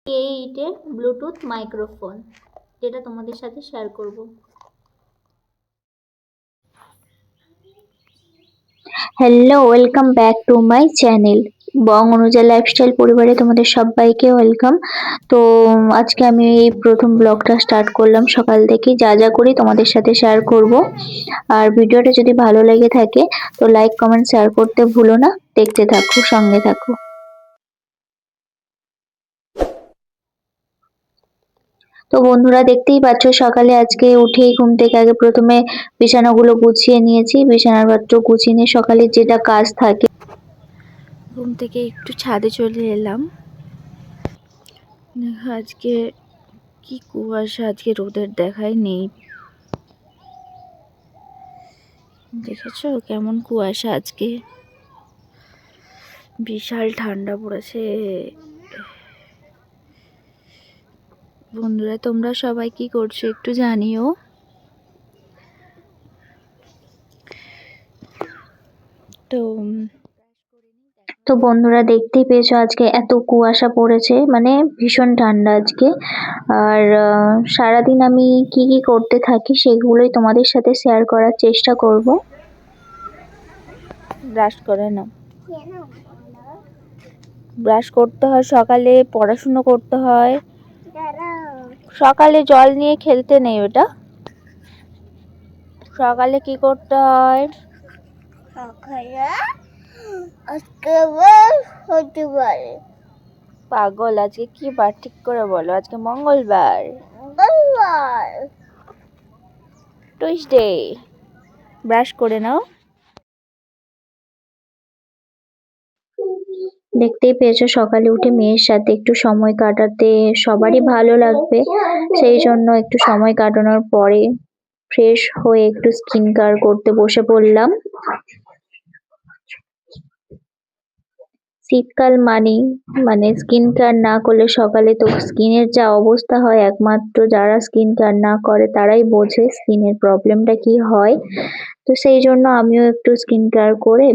এইটের Bluetooth microphone, যেটা তোমাদের সাথে শেয়ার করব। Hello, welcome back to my channel Bong Anuja lifestyle পরিবারে তোমাদের সবাইকে ওয়েলকাম। তো আজকে আমি এই প্রথম ব্লগটা স্টার্ট করলাম। সকাল থেকে যা যা করি তোমাদের সাথে শেয়ার করব। আর ভিডিওটা যদি ভালো লেগে থাকে তো লাইক কমেন্ট শেয়ার করতে ভুলো না। দেখতে থাকো, সঙ্গে থাকো। তো বন্ধুরা, দেখতেই পাচ্ছ সকালে আজকে উঠেই ঘুম থেকে আগে প্রথমে বিছানাগুলো গুছিয়ে নিয়েছি। বিছানার পত্র গুছিয়ে নিয়ে সকালে যেটা কাজ থাকে, ঘুম থেকে একটু ছাদে চলে এলাম। আজকে কি কুয়াশা, আজকে রোদের দেখাই নেই। দেখেছো কেমন কুয়াশা, আজকে বিশাল ঠান্ডা পড়েছে। বন্ধুরা, তোমরা সবাই কি করছো একটু জানিও। তো বন্ধুরা, দেখতেই পেয়েছো আজকে এত কুয়াশা পড়েছে, মানে ভীষণ ঠান্ডা আজকে। আর সারাদিন আমি কি কি করতে থাকি সেগুলোই তোমাদের সাথে শেয়ার করার চেষ্টা করব। ব্রাশ করে নাও। ব্রাশ করতে হয় সকালে, পড়াশুনো করতে হয় সকালে। জল নিয়ে খেলতে নেই, ওটা সকালে কি করতে হয়? পাগল, আজকে কি বার ঠিক করে বলো? আজকে মঙ্গলবার, টুইসডে। ব্রাশ করে নাও। দেখতেই পেয়েছো সকালে উঠে মেয়ের সাথে একটু সময় কাটাতে সবারই ভালো লাগবে। সেই জন্য একটু সময় কাটানোর পরে ফ্রেশ হয়ে একটু স্কিন কেয়ার করতে বসে পড়লাম। শীতকাল মানে স্কিন কেয়ার না করলে সকালে তো স্কিনের যা অবস্থা হয়, একমাত্র যারা স্কিন কেয়ার না করে তারাই বোঝে স্কিনের প্রবলেমটা কি হয়। তো সেই জন্য আমিও একটু স্কিন কেয়ার করে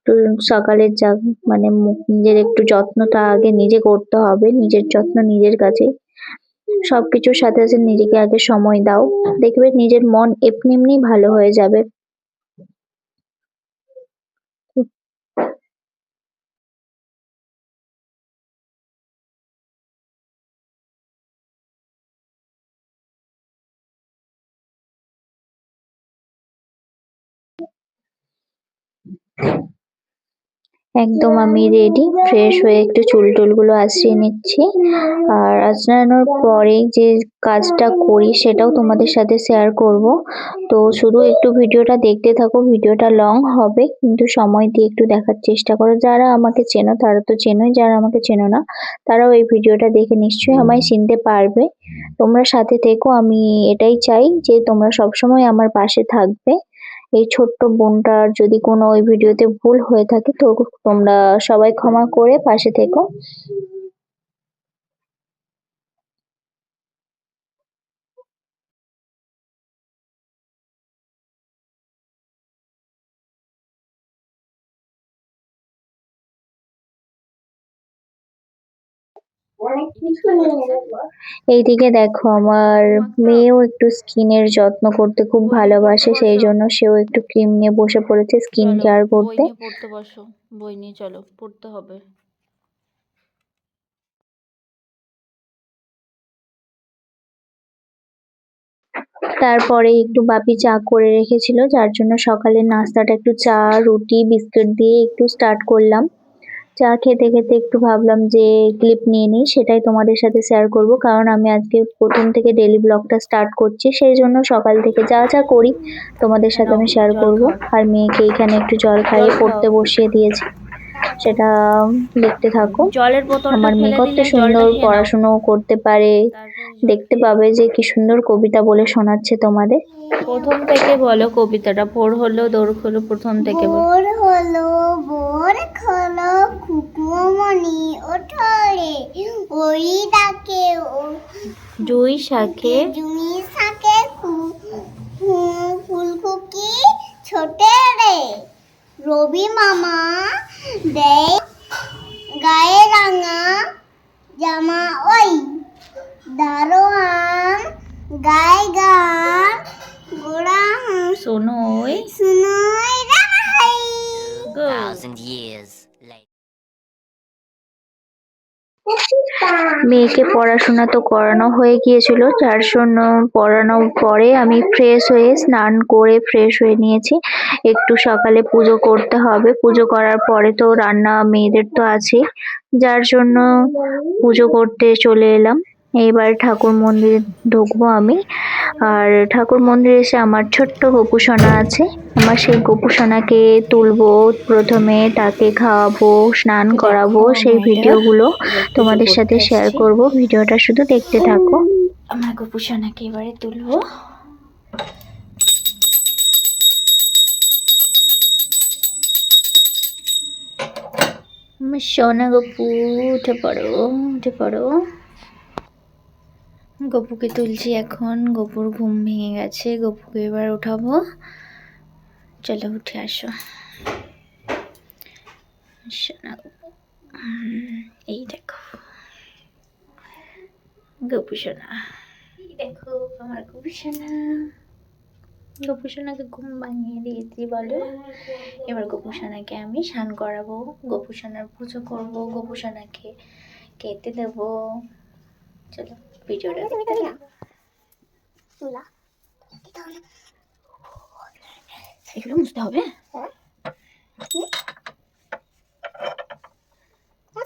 একটু সকালের যা মানে নিজের একটু যত্নটা আগে নিজে করতে হবে। নিজের যত্ন নিজের কাছে। সবকিছুর সাথে সাথে নিজেকে আগে সময় দাও, দেখবে নিজের মন এমনি এমনি ভালো হয়ে যাবে। একদম আমি রেডি, ফ্রেশ হয়ে একটু চুল টুলগুলো আঁচড়িয়ে নিচ্ছি। আর আঁচড়ানোর পরে যে কাজটা করি সেটাও তোমাদের সাথে শেয়ার করব। তো শুধু একটু ভিডিওটা দেখতে থাকো। ভিডিওটা লং হবে, কিন্তু সময় দিয়ে একটু দেখার চেষ্টা করো। যারা আমাকে চেনো তারা তো চেনোই, যারা আমাকে চেনো না তারাও এই ভিডিওটা দেখে নিশ্চয়ই আমায় চিনতে পারবে। তোমরা সাথে থেকো, আমি এটাই চাই যে তোমরা সবসময় আমার পাশে থাকবে। এই ছোট্ট বোনটার যদি কোনো ওই ভিডিওতে ভুল হয়ে থাকে তো তোমরা সবাই ক্ষমা করে পাশে থেকো। এইদিকে দেখো আমার মেয়েও একটু স্কিনের যত্ন করতে খুব ভালোবাসে, সেই জন্য সেও একটু ক্রিম নিয়ে বসে পড়েছে স্কিন কেয়ার করতে। বই নিয়ে পড়তে বসো, বই নিয়ে চলো, পড়তে হবে। তারপরে একটু বাপি চা করে রেখেছিল, যার জন্য সকালের নাস্তাটা একটু চা, রুটি, বিস্কুট দিয়ে একটু স্টার্ট করলাম। চা খেতে খেতে একটু ভাবলাম যে ক্লিপ নিয়ে নিই, সেটাই তোমাদের সাথে শেয়ার করব। কারণ আমি আজকে প্রথম থেকে ডেইলি ব্লগটা স্টার্ট করছি, সেই জন্য সকাল থেকে যা যা করি তোমাদের সাথে আমি শেয়ার করব। আর মেয়েকে এখানে একটু জল খাইয়ে পড়তে বসিয়ে দিয়েছি, সেটা দেখতে থাকো। আমার মেয়ে কত সুন্দর পড়াশুনো করতে পারে, দেখতে পাবে যে কি সুন্দর কবিতা বলে শোনাচ্ছে তোমাদের। প্রথম থেকে বলো কবিতাটা, ভোর হলো দৌড় হলো, প্রথম থেকে ভোর হলো ভোর হলো খুকুমনি ওঠরে, ওই ডাকে জুই শাকে ফুলকুকি ছোটে রে, রবি মামা দেয় গায়ে রাঙা জামা ওই দারোয়ান গায় গান গোড়া সোনোই শুনোই রাই গো। 1,000 years later. মেয়েকে পড়াশোনা তো করানো হয়ে গিয়েছিল, যার জন্য পড়ানোর পরে আমি ফ্রেশ হয়ে স্নান করে ফ্রেশ হয়ে নিয়েছি। একটু সকালে পুজো করতে হবে, পুজো করার পরে তো রান্না মেয়েদের তো আছেই, যার জন্য পুজো করতে চলে এলাম। এইবার ঠাকুর মন্দিরে ঢুকবো আমি। আর ঠাকুর মন্দিরে এসে আমার ছোট্ট গোপুসোনা আছে, আমার সেই গোপুসোনাকে তুলবো, প্রথমে তাকে খাওয়াবো, স্নান করাবো, সেই ভিডিওগুলো তোমাদের সাথে শেয়ার করব। ভিডিওটা শুধু দেখতে থাকো। আমার গোপুসোনাকে এবারে তুলবো। আমার সোনা গপু, উঠে পড়ো, উঠে পড়ো। গপুকে তুলছি এখন, গপুর ঘুম ভেঙে গেছে, গপুকে এবার উঠাবো। চলো উঠে আসো সোনা গপু। এই দেখো গপু সোনা, এই দেখো আমার গপু সোনা। গপু সোনাকে ঘুম ভাঙিয়ে দিয়েছি বলো। এবার গপু সোনাকে আমি স্নান করাবো, গপু সোনার পুজো করবো, গপু সোনাকে খেতে দেবো। চলো ভিডিওটা দেখতে থাকো। তুলা এগুলো মুছতে হবে।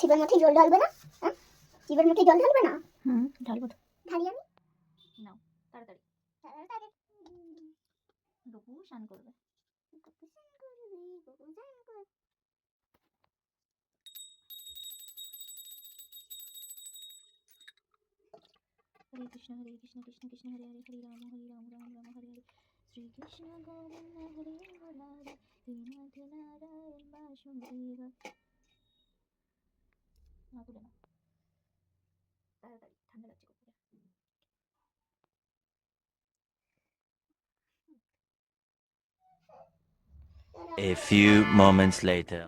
চিবের মধ্যে জল ঢালবে না? চিবের মধ্যে জল ঢালবে না? ঢালবো তো। ঢালি আমি নাও তাড়াতাড়ি, গপু স্নান করবে। হরে কৃষ্ণ কৃষ্ণ কৃষ্ণ হরে হরে, হরে রাম রাম রাম হরে হরে, শ্রী কৃষ্ণ গোবিন্দ হরে মুরারে, শ্রীনাথ নারায়ণ বাসুদেব। না তুলে না, তাড়াতাড়ি, ঠান্ডা লাগছে কপুরে। A few moments later.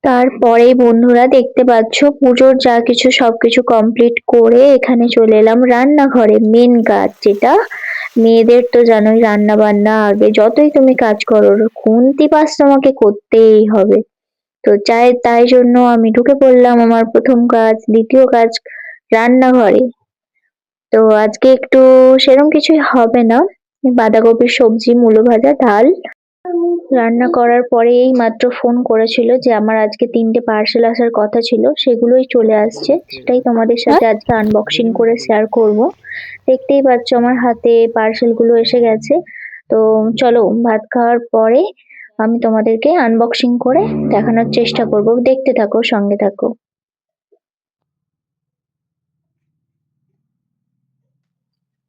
তারপরেই বন্ধুরা দেখতে পাচ্ছ পুজোর যা কিছু সবকিছু কমপ্লিট করে এখানে চলে এলাম রান্নাঘরে। মেন কাজ যেটা মেয়েদের তো জানোই, রান্না বান্না আগে যতই তুমি কাজ করো খুন্তি পাস তোমাকে করতেই হবে। তো তাই জন্য আমি ঢুকে পড়লাম আমার প্রথম কাজ, দ্বিতীয় কাজ রান্নাঘরে। তো আজকে একটু সেরকম কিছুই হবে না, বাঁধাকপির সবজি, মূলো ভাজা, ডাল। রান্না করার পরে এই মাত্র ফোন করেছিল যে আমার আজকে 3টে পার্সেল আসার কথা ছিল, সেগুলোই চলে আসছে, সেটাই তোমাদের সাথে আজকে আনবক্সিং করে শেয়ার করব। দেখতেই পাচ্ছ আমার হাতে পার্সেল গুলো এসে গেছে। তো চলো ভাত খাওয়ার পরে আমি তোমাদেরকে আনবক্সিং করে দেখানোর চেষ্টা করব, দেখতে থাকো, সঙ্গে থাকো।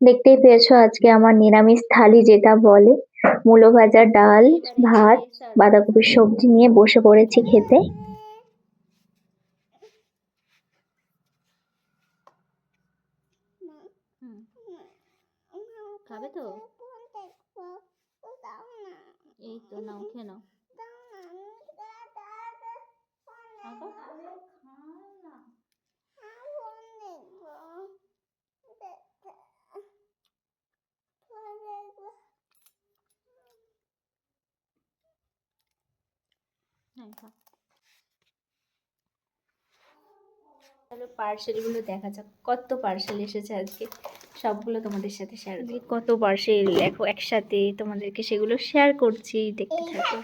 দেখতেই পেয়েছো আজকে আমার নিরামিষ থালি যেটা বলে, মূলো ভাজা, ডাল, ভাত, বাঁধাকপির সবজি নিয়ে বসে পড়েছি খেতে। খাবে তো? এই তো নাও, খেয়ে নাও। তাহলে পার্সেল গুলো দেখা যাক, কত পার্সেল এসেছে আজকে, সবগুলো তোমাদের সাথে শেয়ার করি। কত পার্সেল দেখো একসাথে, তোমাদেরকে সেগুলো শেয়ার করছি, দেখতে থাকো।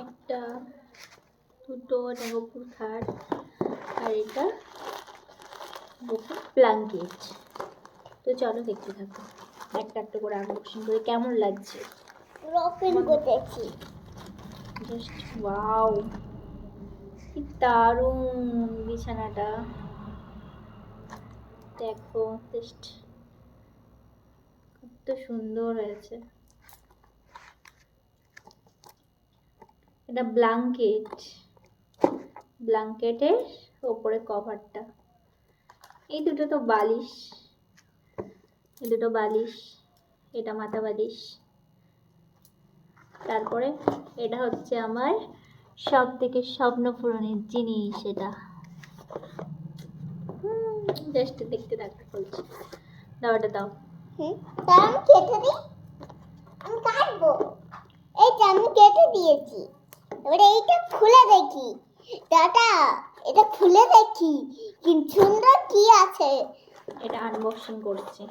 একটা, দুটো গপুর খাট, আর এটা গপুর ব্ল্যাঙ্কেট। তো চলো দেখতে থাকো, একটা একটা করে আনবক্সিং করে কেমন লাগছে। ওপেন করেছি জাস্ট ওয়াও, কি দারুণ বিছানাটা দেখো, জাস্ট কত সুন্দর হয়েছে। এটা ব্ল্যাঙ্কেট, ব্ল্যাঙ্কেটের ওপরে কভারটা। এই দুটো তো বালিশ, এই দুটো বালিশ, এটা মাথা বালিশ। তারপরে এটা হচ্ছে আমার সব থেকে স্বপ্ন পূরণের জিনিস এটা। জাস্ট দেখতে দেখতে বলছি। দাও এটা দাও। তার আমি কেটে দিই, আমি কাটবো। এইটা আমি কেটে দিয়েছি, এবারে এইটা খুলে দেখি। দাদা এটা খুলে দেখি কি সুন্দর কি আছে। এটা আনবক্সিং করছি।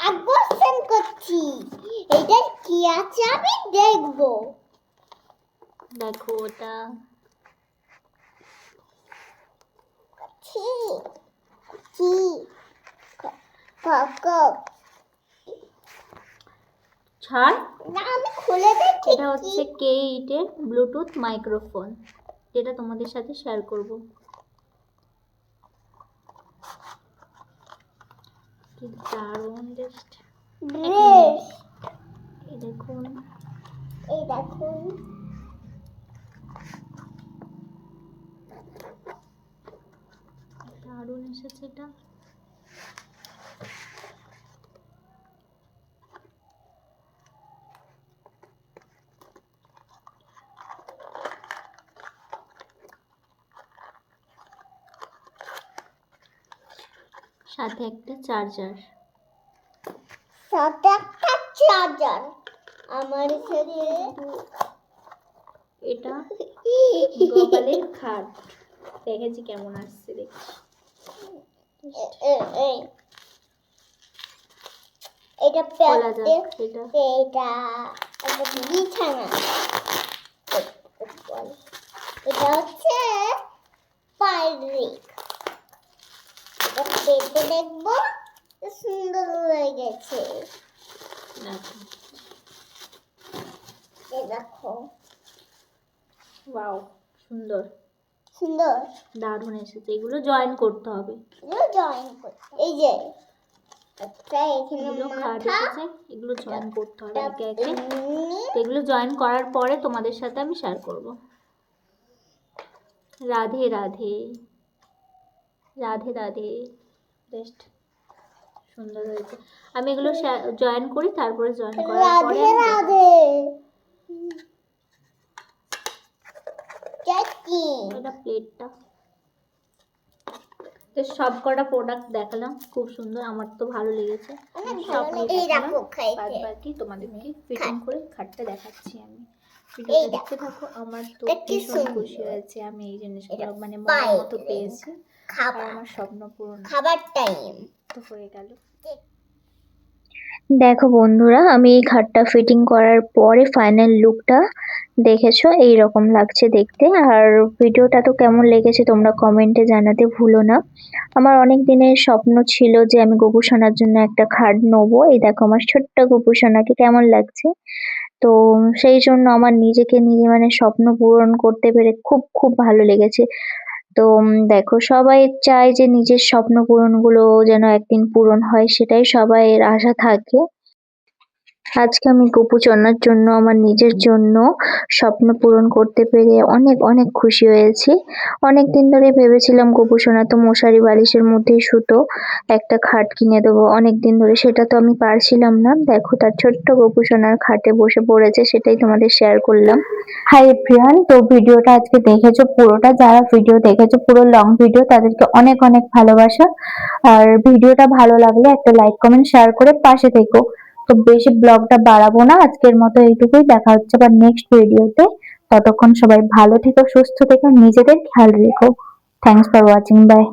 আকর্ষণ করছি, এটা কি আছে আমি দেখবো। দেখো ওটা কি কি কক ছাড়। না, আমি খুলে দেখি। এটা হচ্ছে K8 এর ব্লুটুথ মাইক্রোফোন, যেটা তোমাদের সাথে শেয়ার করব। কি দারুণ জাস্ট। ড্রেস, এই দেখুন, এই দেখুন। দারুণ এসেছে এটা। সাথে একটা চার্জার। সাথে একটা চার্জার। আমার সাথে এটা গোপালের খাট, দেখেছি কেমন আসছে দেখি। এটা খোলা যাক এটা। এটা এটা বিছানা। এটা হচ্ছে পাইরিক। এটা পেটে দেখবো, সুন্দর লেগেছে। দেখো, এই দেখো, ওয়াও, সুন্দর সুন্দর। দারুণ এসেছে। এগুলো জয়েন করতে হবে। এগুলো জয়েন করতে, এই যে একটা এখানে এগুলো খাট মাথা, এসেছে, এগুলো জয়েন করতে হবে একে একে। এমনি। তো এগুলো জয়েন করার পরে তোমাদের সাথে আমি শেয়ার করব। রাধে রাধে, রাধে রাধে। বেস্ট সুন্দর হয়েছে। আমি এগুলো জয়েন করি, তারপরে জয়েন করার পরে রাধে রাধে। কি এটা প্লেটটা। তো সব কটা প্রোডাক্ট দেখালাম, খুব সুন্দর, আমার তো ভালো লেগেছে। অনেক সব ভালো নিয়ে লাগে। এই দেখালাম। দেখো খাইতে। বাদ বাকি তোমাদেরকে ফিটিং করে খাটটা দেখাচ্ছি আমি। এই ভিডিওটা দেখো। দেখতে থাকো। আমার তো এটা কি ভীষণ সুন্দর। খুশি হয়েছে, আমি এই জিনিসগুলো এটা মানে পাই। মনের মতো পেয়েছি। আর খাবার, আমার স্বপ্ন পূরণ খাবার টাইম। তো হয়ে গেল। দেখো বন্ধুরা, আমি এই খাটটা ফিটিং করার পরে ফাইনাল লুকটা দেখেছো, এই রকম লাগছে দেখতে। আর ভিডিওটা তো কেমন লেগেছে তোমরা কমেন্টে জানাতে ভুলো না। আমার অনেক দিনের স্বপ্ন ছিল যে আমি গপু সোনার জন্য একটা খাট নেবো। এই দেখো আমার ছোট্ট গপু সোনাকে কেমন লাগছে। তো সেই জন্য আমার নিজেকে নিয়ে মানে স্বপ্ন পূরণ করতে পেরে খুব খুব ভালো লেগেছে। তো দেখো, সবাই চায় যে নিজের স্বপ্ন পূরণগুলো যেন একদিন পূরণ হয়, সেটাই সবাইয়ের আশা থাকে। আজকে আমি গপু সোনার জন্য, আমার নিজের জন্য স্বপ্ন পূরণ করতে পেরে অনেক অনেক খুশি হয়েছি। অনেকদিন ধরে ভেবেছিলাম গপু সোনা তো মশারি বালিশের মধ্যেই শুতো, একটা খাট কিনে দেবো। অনেকদিন ধরে সেটা তো আমি পারছিলাম না। দেখো তার ছোট্ট গপু সোনার খাটে বসে পড়েছে, সেটাই তোমাদের শেয়ার করলাম। হাই এভরিওয়ান, তো ভিডিওটা আজকে দেখেছো পুরোটা, যারা ভিডিও দেখেছো পুরো লং ভিডিও তাদেরকে অনেক অনেক ভালোবাসা। আর ভিডিওটা ভালো লাগলে একটা লাইক কমেন্ট শেয়ার করে পাশে থেকো। তো বেশি ব্লগটা বাড়াবো না, আজকের মতো এইটুকুই। দেখা হচ্ছে আবার নেক্সট ভিডিওতে। ততক্ষণ সবাই ভালো থেকো, সুস্থ থেকো, নিজেদের খেয়াল রেখো। Thanks for watching, by.